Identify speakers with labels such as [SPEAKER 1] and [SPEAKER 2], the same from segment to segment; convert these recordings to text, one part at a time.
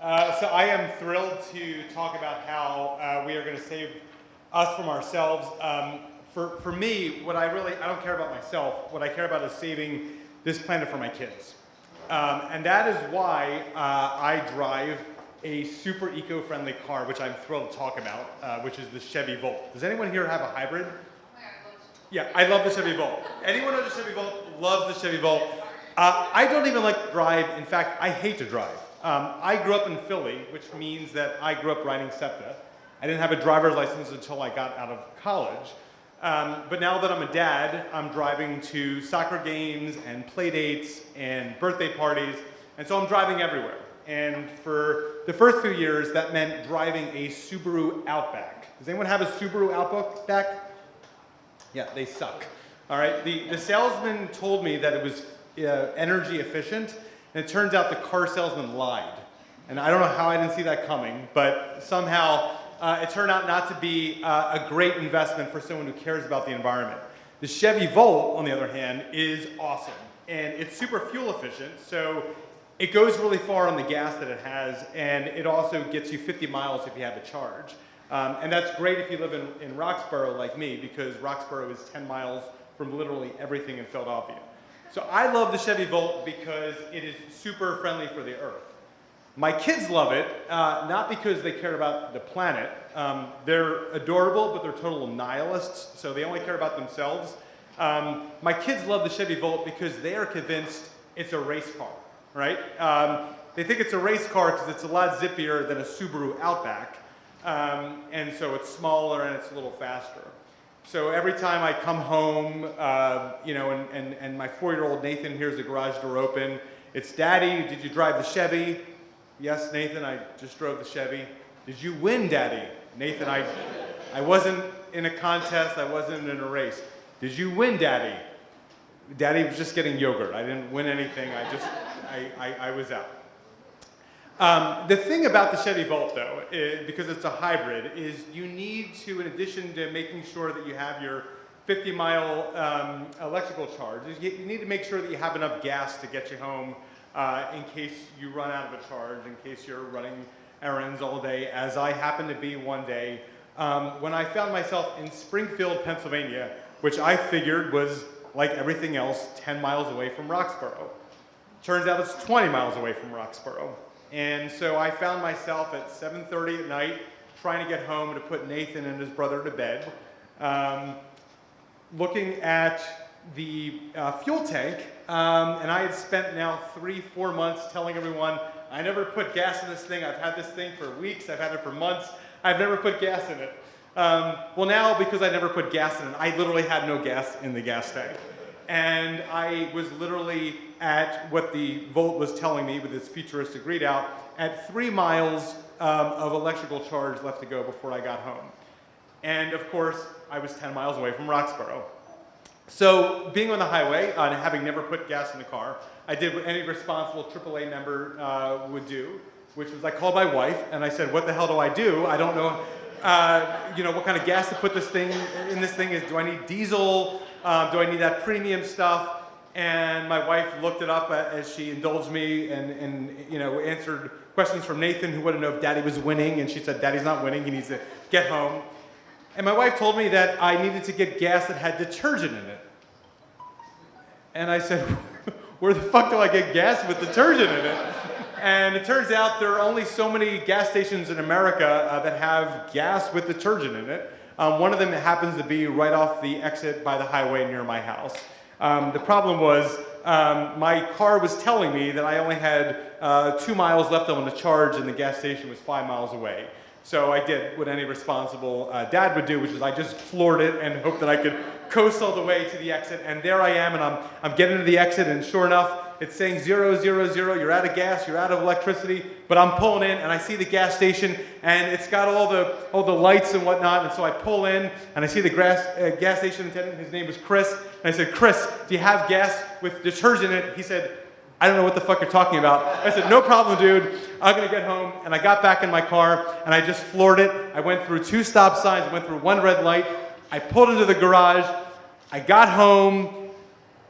[SPEAKER 1] So I am thrilled to talk about how we are going to save us from ourselves. For me, I don't care about myself. What I care about is saving this planet for my kids. And that is why I drive a super eco-friendly car, which I'm thrilled to talk about, which is the Chevy Volt. Does anyone here have a hybrid? Yeah, I love the Chevy Volt. Anyone knows the Chevy Volt loves the Chevy Volt. I don't even like to drive. In fact, I hate to drive. I grew up in Philly, which means that I grew up riding SEPTA. I didn't have a driver's license until I got out of college. But now that I'm a dad, I'm driving to soccer games and play dates and birthday parties, and so I'm driving everywhere. And for the first few years, that meant driving a Subaru Outback. Does anyone have a Subaru Outback? Yeah, they suck. All right, the salesman told me that it was energy efficient, and it turns out the car salesman lied. And I don't know how I didn't see that coming, but somehow it turned out not to be a great investment for someone who cares about the environment. The Chevy Volt, on the other hand, is awesome. And it's super fuel efficient, so it goes really far on the gas that it has, and it also gets you 50 miles if you have a charge. And that's great if you live in Roxborough like me, because Roxborough is 10 miles from literally everything in Philadelphia. So I love the Chevy Volt because it is super friendly for the earth. My kids love it, not because they care about the planet. They're adorable, but they're total nihilists, so they only care about themselves. My kids love the Chevy Volt because they are convinced it's a race car, right? They think it's a race car because it's a lot zippier than a Subaru Outback, and so it's smaller and it's a little faster. So every time I come home, and my 4-year-old Nathan hears the garage door open, it's, "Daddy, did you drive the Chevy?" "Yes, Nathan, I just drove the Chevy." "Did you win, Daddy?" "Nathan, I wasn't in a contest, I wasn't in a race." "Did you win, Daddy?" "Daddy was just getting yogurt. I didn't win anything, I was out." The thing about the Chevy Volt, though, because it's a hybrid, is you need to, in addition to making sure that you have your 50-mile electrical charge, you need to make sure that you have enough gas to get you home in case you run out of a charge, in case you're running errands all day, as I happened to be one day when I found myself in Springfield, Pennsylvania, which I figured was, like everything else, 10 miles away from Roxborough. Turns out it's 20 miles away from Roxborough. And so I found myself at 7:30 at night trying to get home to put Nathan and his brother to bed, looking at the fuel tank, and I had spent now 3-4 months telling everyone, "I never put gas in this thing. I've had this thing for weeks. I've had it for months. I've never put gas in it." Well, now, because I never put gas in it, I literally had no gas in the gas tank. And I was literally at what the Volt was telling me with its futuristic readout, at 3 miles of electrical charge left to go before I got home. And of course, I was 10 miles away from Roxborough. So being on the highway, and having never put gas in the car, I did what any responsible AAA member would do, which was I called my wife and I said, "What the hell do I do? I don't know what kind of gas to put in this thing. Do I need diesel? Do I need that premium stuff?" And my wife looked it up as she indulged me and answered questions from Nathan, who wanted to know if Daddy was winning, and she said, "Daddy's not winning, he needs to get home." And my wife told me that I needed to get gas that had detergent in it. And I said, "Where the fuck do I get gas with detergent in it?" And it turns out there are only so many gas stations in America that have gas with detergent in it. One of them happens to be right off the exit by the highway near my house. The problem was my car was telling me that I only had 2 miles left on the charge and the gas station was 5 miles away. So I did what any responsible dad would do, which is I just floored it and hoped that I could coast all the way to the exit. And there I am, and I'm getting to the exit, and sure enough, it's saying 0, 0, 0, you're out of gas, you're out of electricity, but I'm pulling in and I see the gas station and it's got all the lights and whatnot, and so I pull in and I see the gas station attendant, his name was Chris, and I said, "Chris, do you have gas with detergent in it?" He said, "I don't know what the fuck you're talking about." I said, "No problem, dude, I'm gonna get home." And I got back in my car and I just floored it. I went through 2 stop signs, I went through 1 red light, I pulled into the garage, I got home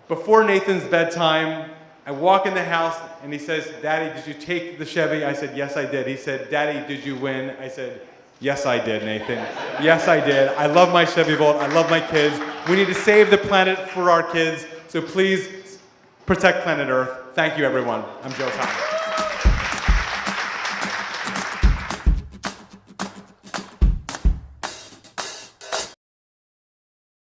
[SPEAKER 1] before Nathan's bedtime. I walk in the house and he says, Daddy, did you take the Chevy? I said, yes, I did. He said, Daddy, did you win? I said, yes, I did, Nathan. Yes, I did. I love my Chevy Volt. I love my kids. We need to save the planet for our kids. So please protect planet Earth. Thank you, everyone. I'm Joe Thomas.